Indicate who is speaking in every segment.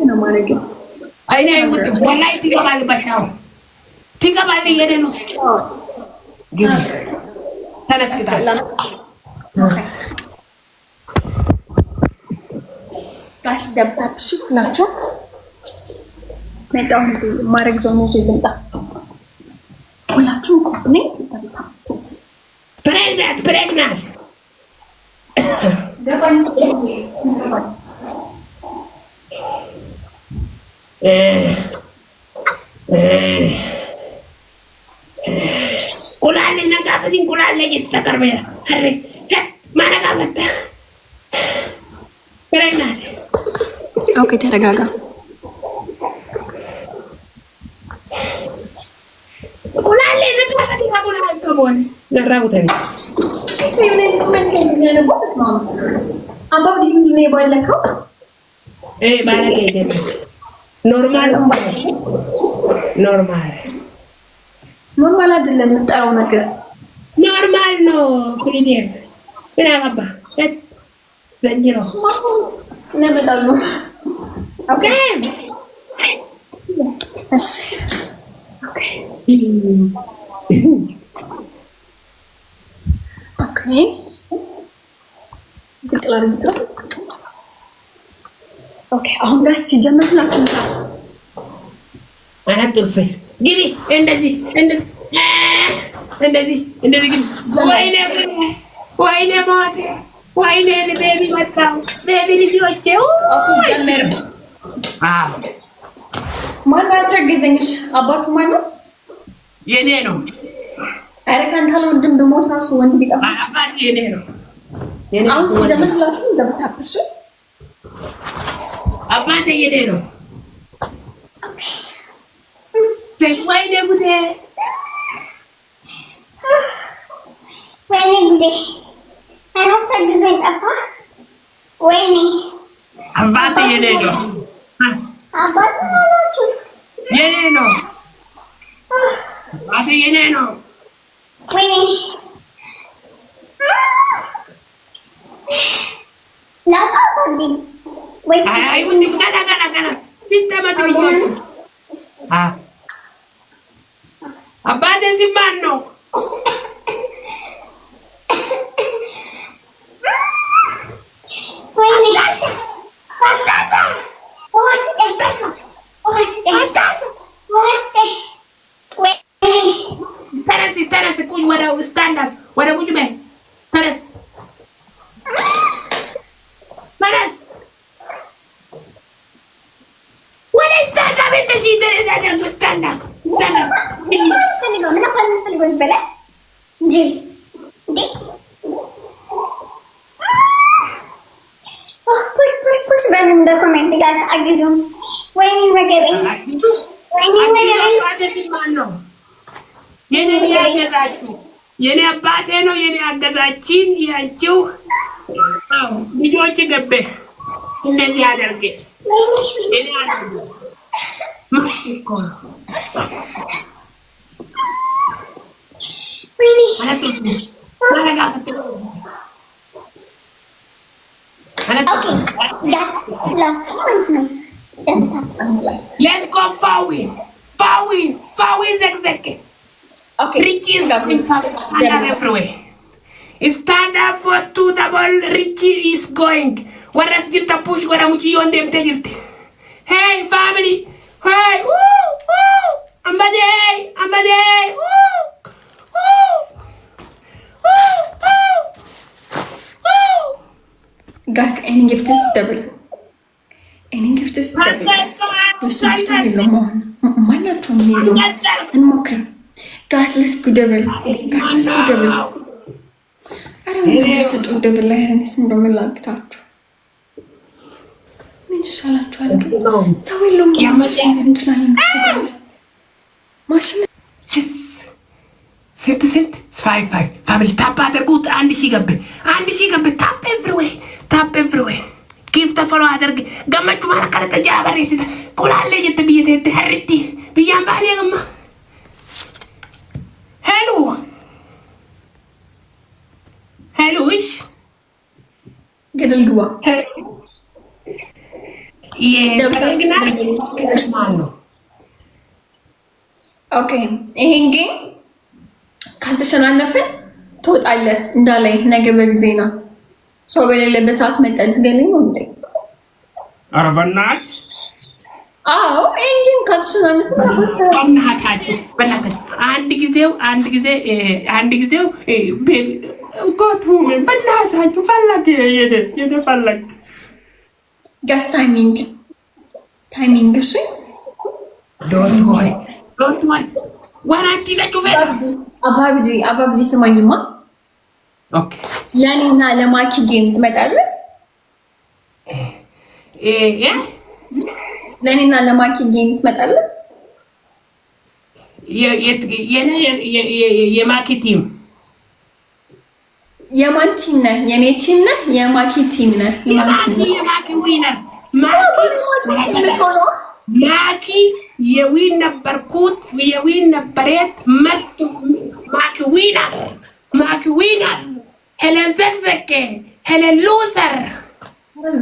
Speaker 1: ነው ማለት ነው
Speaker 2: አይኔ አይውጥ ወላሂ ትገባል በሻው ትገባል የደኑ ግብ ተነስክታ
Speaker 1: ጋስ ደብታብሽ ናቸው መጣው ማረግ ዞን ነው ይልምጣ ሁላችሁም ኮኔ
Speaker 2: ፕሬግናንት
Speaker 1: ደፋኝ
Speaker 2: ቁላል ነጋፈኝ ቁላል ላይ ተቀርበ አረ ማረጋፈት ፕሬግናንት
Speaker 1: ኦኬ ተረጋጋ
Speaker 2: ቁላል ነጋፈኝ ቁላል ከቦነ ነራውተኝ
Speaker 1: ሲዩኔን ኮሜንት ላይ ነው በስማምስ አባብ ዲን ነው ባለከው
Speaker 2: ባለከ ይገባ ኖርማል
Speaker 1: አይደለም የምጠራው ነገር
Speaker 2: ኖርማል ነው ኩሊኔር ምን አባባ ዘንጀሮ
Speaker 1: ለመጣሉ ኦኬ እሺ ኦኬ ኦኬ ትጥላሩት ኦኬ አሁን ጋር ሲጀምርላችሁ
Speaker 2: አናጥልፈስ ግቢ እንደዚህ ግን ወይኔ ሞት ወይኔ ቤቢ መጣው ቤቢ ልጆቼ
Speaker 1: ኦኬ ጀመር ማን አትረግዘኝሽ አባቱ ማን ነው
Speaker 2: የኔ ነው
Speaker 1: አረ ካንታል ወንድም በሞት ራሱ ወንድ ቢጣ
Speaker 2: አባቴ የኔ ነው
Speaker 1: አሁን ሲጀምርላችሁ እንደምታፍሽ
Speaker 2: አባቴ የኔ ነው ወይኔ ጉዴ
Speaker 3: አላስረግዘኝ ጠፋ ወይኔ
Speaker 2: አባቴ የኔ ነው
Speaker 3: አባቱ ናችሁ
Speaker 2: የኔ ነው አባቴ የኔ ነው
Speaker 3: ወይኔ ላጣባዲ ወይ
Speaker 2: አይ ወንድ ገና ሲስተማት ይወስ አባቴ ሲማን ነው
Speaker 3: ወይኔ
Speaker 2: ተረስ ቁጭ ወደ ስታንድ አፕ ወደ ቁጭ በይ ተረስ ወደ ስታንድ አፕ እንደዚህ ደረጃ ስታንድ አፕ
Speaker 3: በኮሜንት ጋር አግዙም ወይኔ ወገቤ
Speaker 2: የኔ ያገዛችሁ የኔ አባቴ ነው የኔ አገዛችን ያንቺው ልጆች ገቤ እንደዚህ አደርገ የኔ አደርገ ማሽኮ
Speaker 3: ወይኔ
Speaker 2: Let's go forward. Zek.
Speaker 1: Okay.
Speaker 2: Richie is everywhere. Stand up for two double. Richie is going. What is get a push? What am I on them? Take it. Hey, family. Hey, woo. Ambade.
Speaker 1: Guys, any gift is double. You're so little more. Manacho Milo and Mocker. Gasless good devil. I don't know to do double and syndrome like that. Shall I try again? So we long machine and trying. Machine.
Speaker 2: Sit. 5. Family tap አድርጉት አንድ ሺህ ገብ tap everywhere. Give the follow አድርግ ገመቹ ማለት ካለ ተጃባሪ ሲት ቁላለ የትብየት ህርቲ ቢያን ባሪ ገማ ሄሎ እሺ
Speaker 1: ገደል ግባ
Speaker 2: የቀረግና ስማን ነው
Speaker 1: ኦኬ ይሄን ጌም ካልተሸናነፍን ትወጣለህ እንዳላይ ነገ በጊዜ ነው ሰው በሌለበት ሰዓት መጠን ትገለኝ ነው እንዴ
Speaker 2: ኧረ በእናትህ
Speaker 1: አዎ ይሄን ጌም ካልተሸናነፍን
Speaker 2: በእናትህ አንድ ጊዜው ጎቱ በእናታችሁ ፈለግ የፈለግ
Speaker 1: ጋስ ታይሚንግ እሺ
Speaker 2: ዶንት ወሪ ዋናቲ ለጩፈ
Speaker 1: አባብጂ ስማኝማ
Speaker 2: ኦኬ
Speaker 1: ለኔና ለማኪ ጌም ትመጣለህ ለኔና ለማኪ ጌም ትመጣለህ
Speaker 2: የማኪ ቲም
Speaker 1: የማን ቲም ነህ የኔ ቲም ነህ የማኪ ቲም ነህ
Speaker 2: የማኪ ዊነር ማኪ የዊን ነበርኩት የዊን ነበረት መስት ማኪ ዊነር ሄለን ዘቅዘቄ ሄለን ሉዘር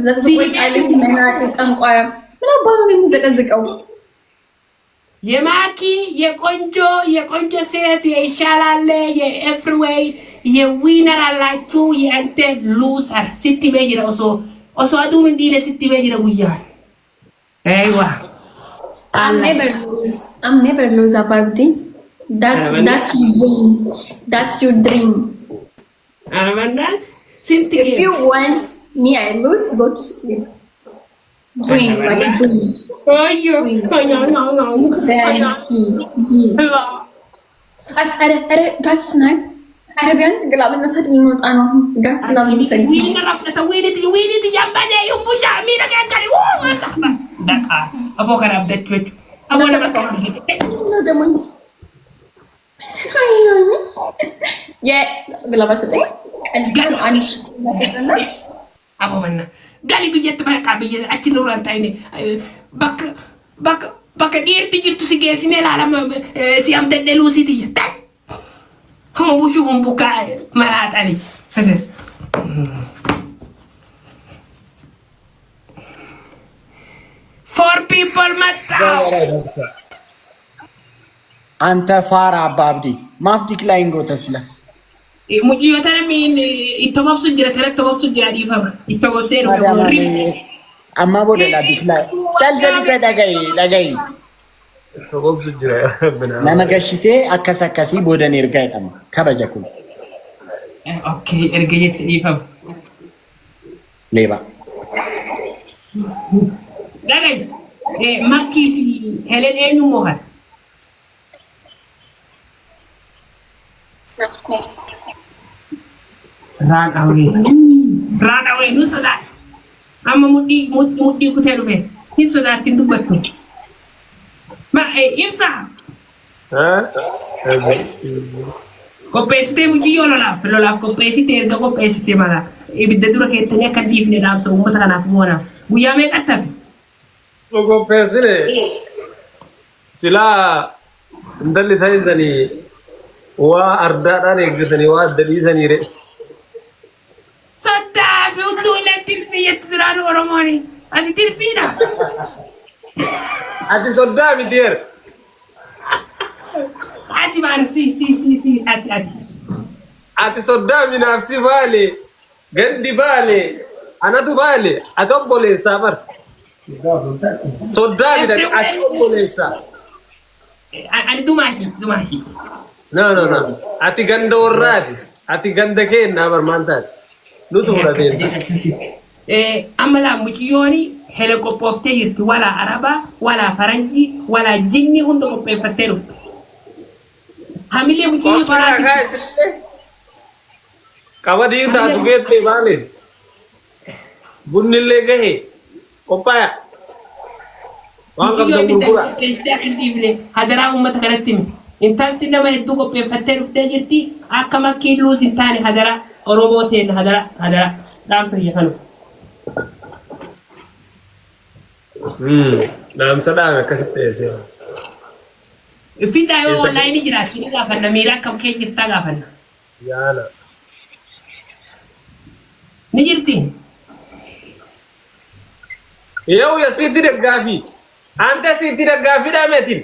Speaker 1: ዘቅዘቃለኝ መናጤ ጠንቋያ ምን አባሉ ነው የሚዘቀዝቀው
Speaker 2: የማኪ የቆንጆ ሴት የይሻላል የኤፍሪዌይ የዊነር አላችሁ የአንተ ሉዘር ስትበይረው ኦሶ አዱም እንዲለ ስትበይረው ጉያል አይዋ
Speaker 1: I'm never lose Ababdi. That's your dream.
Speaker 2: Armandat,
Speaker 1: if you want me, I lose. Go to sleep. Dream like a dream.
Speaker 2: Oh, you. No.
Speaker 1: Reality. Gas snipe. Arabians glove no set not ano. Gas glove no set.
Speaker 2: We need Yambade, you push out me again. Daka. Abo ka na update tweet. Abo na ba?
Speaker 1: No, the money. Yeah, glove set. And gan anch.
Speaker 2: Abo man na. Gali biyet ba ka biyet achinuran tayo ni. Baka dirti jirtu sige sinela si update de Lucy ti. Humbu ka marat ali. Kasi. Four people matao.
Speaker 4: Anta fara babdi. Mafdik laingo tasla.
Speaker 2: Muji yotana min itobabsu jira terektobabsu jira di fama. Itobabsu
Speaker 4: amma bode la dikla. Chal pe dagai.
Speaker 5: Itobabsu jira bana.
Speaker 4: Nama gashite akasakasi bode nirgai am. Kabajakun.
Speaker 2: Okay, ergayet di fama.
Speaker 4: Leba.
Speaker 2: Dagai. Maki Helen enu mohan. Run away. Nu so that. Amma mudi ku telu fe. Ni so that tindu battu. Ma imsa. Kopesite mudi yolo la. Pero la kopesite erga kopesite mala. Ibidda dura ketanya kan difne dab so ummata kana fuona. Guya me kattabi.
Speaker 5: Kopesile. Sila ndalli thaizani wa arda dan egdani wa dalizani re.
Speaker 2: Sotta fi udula tirfiyat duran oromoni. Ati tirfina.
Speaker 5: Ati sodda mi dir.
Speaker 2: Ati man si ati.
Speaker 5: Ati sodda mi nafsi vale. Gandi vale. Anatu vale. Adobbole sabar. Sodda mi dari adobbole sa.
Speaker 2: Ani dumahi.
Speaker 5: No. Ati ganda orrati. Ati ganda kenna bar mantat. Nutu hurate.
Speaker 2: Amala mutiyoni hele ko pofte yirti wala araba wala faranji wala jinni hundo ko pefatero. Hamile mutiyi
Speaker 5: barati. Kawadi ta tugete bale. Bunnille gahe. Kopaya. Wangam da gurgura.
Speaker 2: Hadara ummata kanatim. Intalti nama heddu ko pefatero ftajirti akama kilu sintani hadara orobote hadara dam to yahanu.
Speaker 5: Dam sadanga kaste.
Speaker 2: Fida yo online jirati ni gafanna mira kam ke jirta gafanna.
Speaker 5: Yana.
Speaker 2: Ni jirti.
Speaker 5: ይኸው የሲቲ ደጋፊ አንተ ሲቲ ደጋፊ ዳመቲን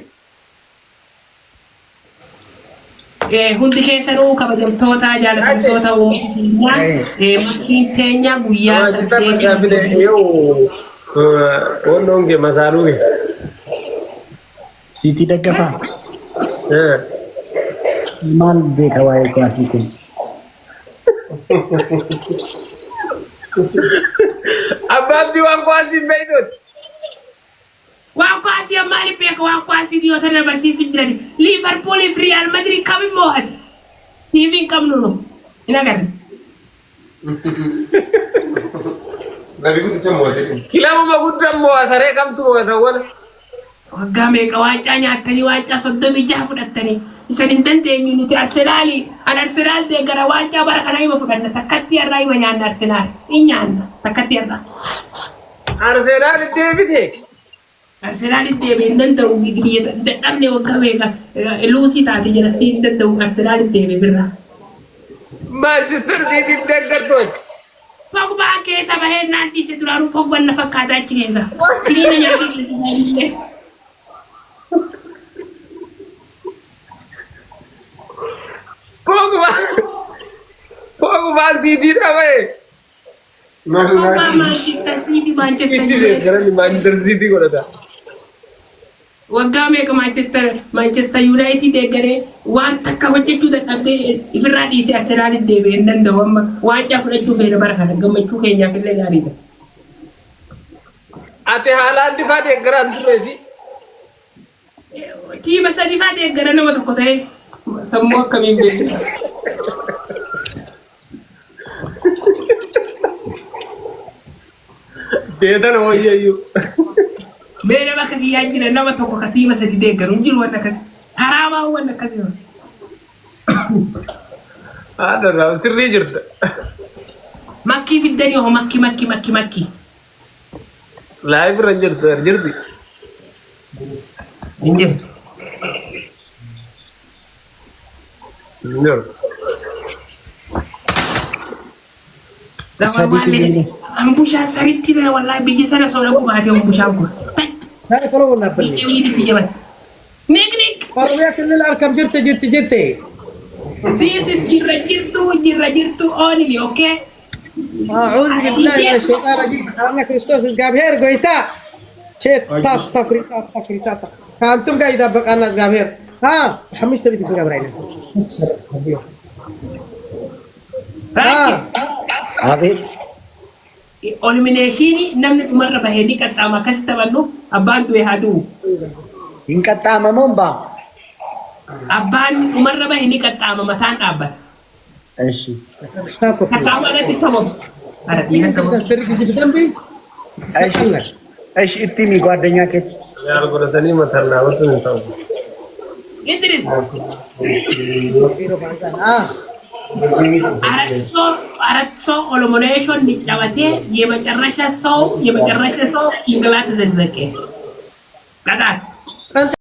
Speaker 2: hundi keessanuu kabajamtoota jaallatamtoota uummataa maatiin teenya guyyaa
Speaker 5: Ononge masaluge
Speaker 4: Siti daggafa maal beeka waa'ee kuwaasii kun
Speaker 5: Ababbi waan kuwaasii beektot
Speaker 2: waan kuwaasii maali beeka waan kuwaasii dhiyoo sana barsiisu jirani Liverpool fi Real Madrid kami mo'an TV qabnu no hin agarre
Speaker 5: Kilabu maguddaa mo'a saree kamtu mo'a wala
Speaker 2: waggaa meeqa waancaa nyaatanii waancaa 36 fudhattanii isan hin dandeenyu nuti Arsenaal deeggara waancaa bara kana hima fudhanna takkatti irraa hima nyaanna Arsenaal hin nyaanna takkatti irraa
Speaker 5: Arsenaal deebite
Speaker 2: Arsenaal deebite hin danda'u biyya dadhabne waggaa meeqa luusii taate jedhattee hin danda'u Arsenaal deebite birraa
Speaker 5: Manchester City deeggartooti
Speaker 2: Pogba keessa bahee naannise duraanuu Pogba na fakkaataa achi keessa. Kiriina nyaatee
Speaker 5: Pogba City dhabe.
Speaker 2: Pogba Manchester City
Speaker 5: Manchester City godhata.
Speaker 2: Waggaa meeqa Manchester United deeggaree waan takka hojjechuu dadhabdee ifirraa dhiisee Arsenaal deebi'ee hin danda'u amma waancaa fudhachuu feena bara kana gammachuu keenyaaf illee gaariidha.
Speaker 5: Ati haalaan difaa deeggaraan turreesi.
Speaker 2: Tiima sadii faa deeggara nama tokko ta'e sammuu akkamiin beekna.
Speaker 5: Beedan hooyyeeyyuu.
Speaker 2: Beena bakka kiyyaa jira nama tokko ka tiima sadii deeggaru hin jiru waan akkasii. Haraamaa waan akkasii.
Speaker 5: Haadha sirrii jirta.
Speaker 2: Makkii fiddanii hoo makki.
Speaker 5: Laayif irra jirtu jirti.
Speaker 2: Hin jirtu. Ambushaa saritti dha wallahi biyya sana soda kubaatee ambushaan kun.
Speaker 6: Saya follow na pali.
Speaker 2: Ini jabat. Nik.
Speaker 6: Kalau dia kenal arkam jirte.
Speaker 2: This is jirtu only, okay?
Speaker 6: أعوذ بالله من الشيطان الرجيم. أنا كريستوس إسقابير قويتا. شيت تفريطات. كأنتم قاعد بقى أنا إسقابير. ها حمش تبي تقول أبراهيم.
Speaker 4: Habib
Speaker 2: Elimination namni dhumarra bahee qaxxaama akkasitti taphannu abbaan du'e haa du'u.
Speaker 4: hin qaxxaamamuun baa.
Speaker 2: Abbaan dhumarra bahee qaxxaama mataan dhaabbata.
Speaker 4: Eshi.
Speaker 2: Qaxxaama irratti ta'umsa.
Speaker 6: Dari kisi fitambi.
Speaker 4: Eshi itti mi ጓደኛ ከት
Speaker 5: Yaar godhatanii mataan dhaabatu hin ta'u.
Speaker 2: Idris. አራት ሰው ኦሎሞኔሽን ሊጫወቴ የመጨረሻ ሰው ኢንግላንድ ዘዘቀ ቀጣት